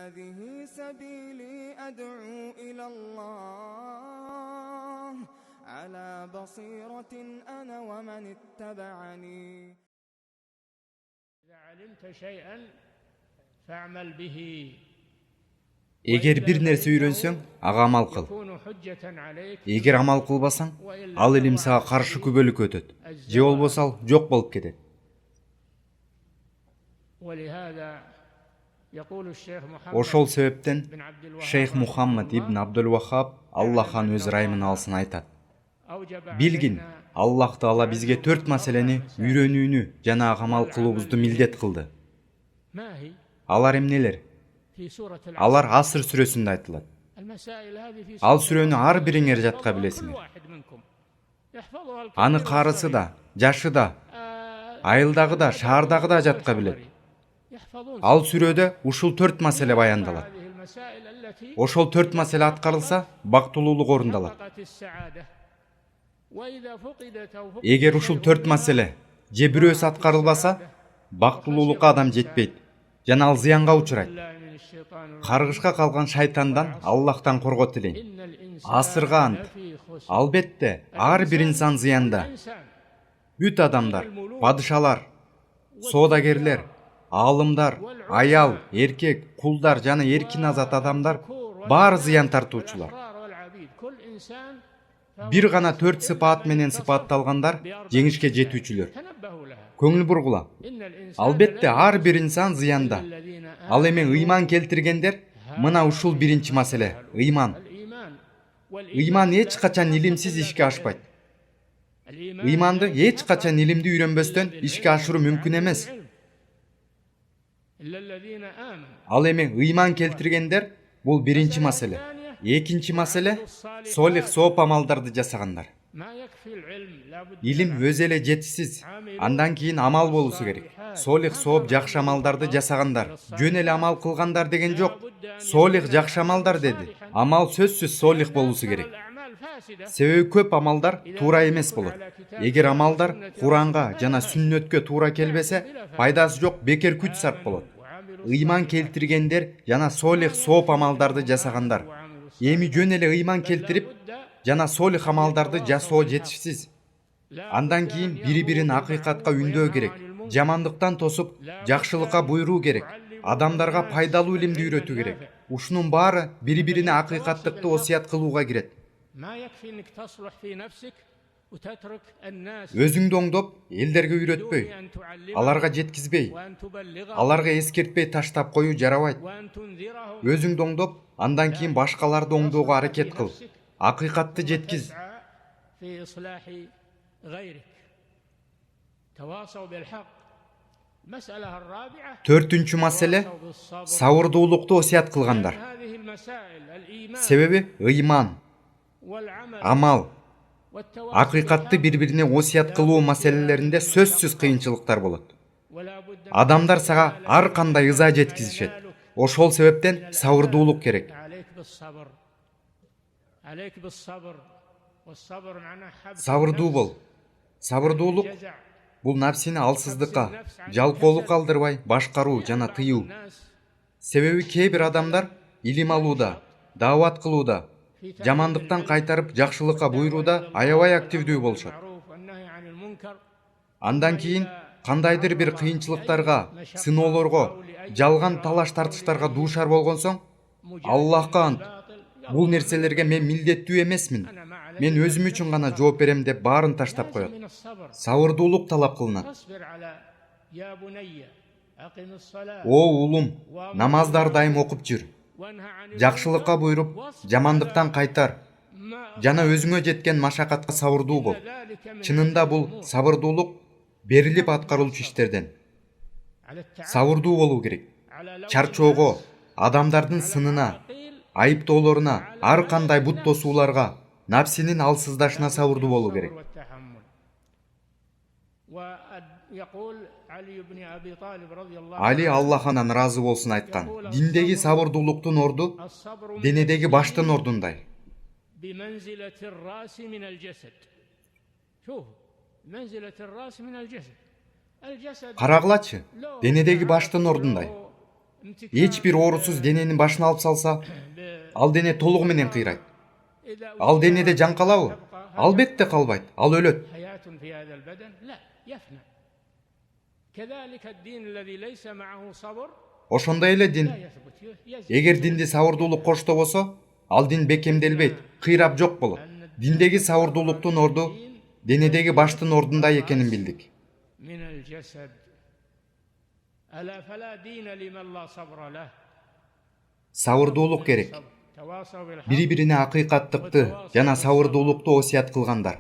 هذه سبيلي أدعو إلى الله على بصيرة أنا ومن اتبعني. إذا علمت شيئا فاعمل به. Эгер бир нерсе үйрөнсөң, ага амал кыл. Эгер амал кылбасаң, ал илим сага каршы күбөлүк өтөт. Же болбосо ал жок болуп кетет. Ошол себептен Шейх Мухаммад ибн Абдул Вахаб, Аллахан өз ырайымын алсын, айтат: Билгин, Аллах Таала бизге 4 маселени үйрөнүүнү жана амал кылуубузду милдет кылды. Алар эмнелер? Алар Аср сүрөсүндө айтылат. Ал сүрөнү ар бириңер жатка билесиңер. Аны карысы да, жашы да, айылдагы да, шаардагы да жатка билет. Ал сүрөдө ушул 4 маселе баяндалат. Ошол 4 маселе аткарылса, бактылуулук орундалат. Эгер ушул 4 маселе же бирөөсү аткарылбаса, бактылуулукка адам жетпейт жана ал зыянга учурайт. Каргышка калган шайтандан Аллахтан коргоо тилейм. Асырга ант. Албетте, ар бир инсан зыянда. Бүт адамдар, падышалар, соодагерлер, аалымдар, аял, эркек, кулдар жана эркин азат адамдар баары зыян тартуучулар. Бир гана 4 сыпат менен сыпатталгандар жеңишке жетүүчүлөр. Көңүл бургула. Албетте, ар бир инсан зыянда. Ал эми ыйман келтиргендер, мына ушул биринчи маселе, ыйман. Ыйман эч качан илимсиз ишке ашпайт. Ыйманды эч качан илимди үйрөнбөстөн ишке ашыруу мүмкүн эмес. Ал эми ыйман келтиргендер, бул биринчи маселе. Экинчи маселе — солих сооп амалдарды жасагандар. Илим өз эле жетишсиз, андан кийин амал болуусу керек. Солих сооп жакшы амалдарды жасагандар, жөн эле амал кылгандар деген жок. Солих жакшы амалдар деди. Амал сөзсүз солих болуусу керек. Себеби көп амалдар туура эмес болот. Эгер амалдар Куранга жана сүннөткө туура келбесе, пайдасы жок, бекер күч сарп болот. Ыйман келтиргендер жана солих сооп амалдарды жасагандар. Эми жөн эле ыйман келтирип жана солих амалдарды жасоо жетишсиз. Андан кийин бири-бирин акыйкатка үндөө керек. Жамандыктан тосуп, жакшылыкка буйруу керек. Адамдарга пайдалуу илимди үйрөтүү керек. Ушунун баары бири-бирине акыйкаттыкты осуят кылууга кирет. Өзүңдү оңдоп, элдерге үйрөтпөй, аларга жеткизбей, аларга эскертпей таштап коюу жарабайт. Өзүңдү оңдоп, андан кийин башкаларды оңдоого аракет кыл. Акыйкатты жеткиз. Төртүнчү маселе — сабырдуулукту осуят кылгандар. Себеби ыйман, амал, акыйкатты бири-бирине осуят кылуу маселелеринде сөзсүз кыйынчылыктар болот. Адамдар сага ар кандай ыза жеткизишет. Ошол себептен сабырдуулук керек. Сабырдуу бол. Сабырдуулук бул напсини алсыздыкка, жалкоолукка калдырбай башкаруу жана тыюу. Себеби кээ бир адамдар илим алууда, даават кылууда, жамандыктан кайтарып жакшылыкка буйрууда аябай активдүү болушат. Андан кийин кандайдыр бир кыйынчылыктарга, сыноолорго, жалган талаш тартыштарга дуушар болгон соң, Аллахка ант, бул нерселерге мен милдеттүү эмесмин. Мен өзүм үчүн гана жооп берем деп баарын таштап коет. Сабырдуулук талап кылынат. О улум, намаздар дайым окуп жүр. Жакшылыкка буйруп, жамандыктан кайтар. Жана өзүңө жеткен машакатка сабырдуу бол. Чынында бул сабырдуулук берилип аткарылчу иштерден. Сабырдуу болуу керек. Чарчоого, адамдардын сынына, айыптоолоруна, ар кандай бут тосууларга, напсинин алсыздашына сабырдуу болуу керек. Али Аллаханан ыраазы болсун айткан: диндеги сабырдуулуктун орду денедеги баштын ордундай. Карагылачы, денедеги баштын ордундай. эч бир оорусуз дененин башына алып салса, ал дене толугу менен кыйрайт. Ал денеде жан калабы? Албетте калбайт, ал өлөт. حياة في هذا البدن لا يفنى كذلك الدين الذي ليس معه صبر Ошондой эле дин. لا يثبت يزيد Эгер динди сабырдуулук кошто болсо, ал дин бекемделбейт, кыйрап жок болот. Диндеги сабырдуулуктун орду денедеги баштын ордунда экенин билдик. من الجسد ألا فلا دين لمن لا صبر له Сабырдуулук керек. تواصوا بالحق Бири-бирине акыйкаттыкты жана сабырдуулукту осуят кылгандар.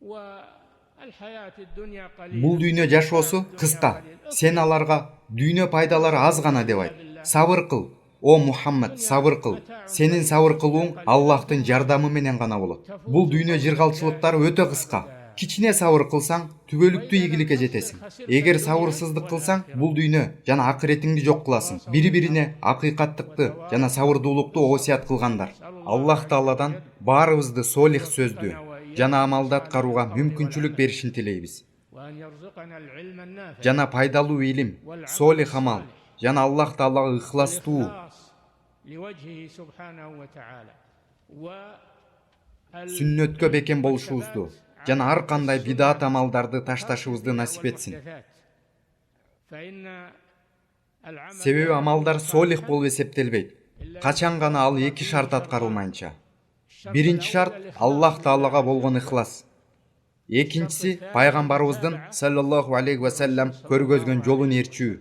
والحياة الدنيا قليلة Бул дүйнө жашоосу кыска. Сен аларга дүйнө пайдалары аз гана деп айт. Сабыр кыл. О Мухаммад, сабыр кыл. Сенин сабыр кылууң Аллахтын жардамы менен гана болот. Бул дүйнө жыргалчылыктары өтө кыска. Кичине сабыр кылсаң, түбөлүктүү ийгиликке жетесиң. Эгер сабырсыздык кылсаң, бул дүйнө жана акыретиңди жок кыласың. Бири-бирине акыйкаттыкты жана сабырдуулукту осуят кылгандар. Аллах Тааладан баарыбызды солих сөздүү жана амалды аткарууга мүмкүнчүлүк беришин тилейбиз. وأن يرزقنا العلم النافع Жана пайдалуу илим, солих амал, жана Аллах Таалага ыхластуу, والإخلاص لوجهه سبحانه وتعالى сүннөткө бекем болушубузду, жана ар кандай бидат амалдарды ташташыбызды насип этсин. Себеби амалдар солих болуп эсептелбейт. Качан гана ал эки шарт аткарылмайынча. Биринчи шарт Аллах Таалага болгон ыхлас. Экинчиси пайгамбарыбыздын саллаллаху алейхи ва саллям көргөзгөн жолун ээрчүү.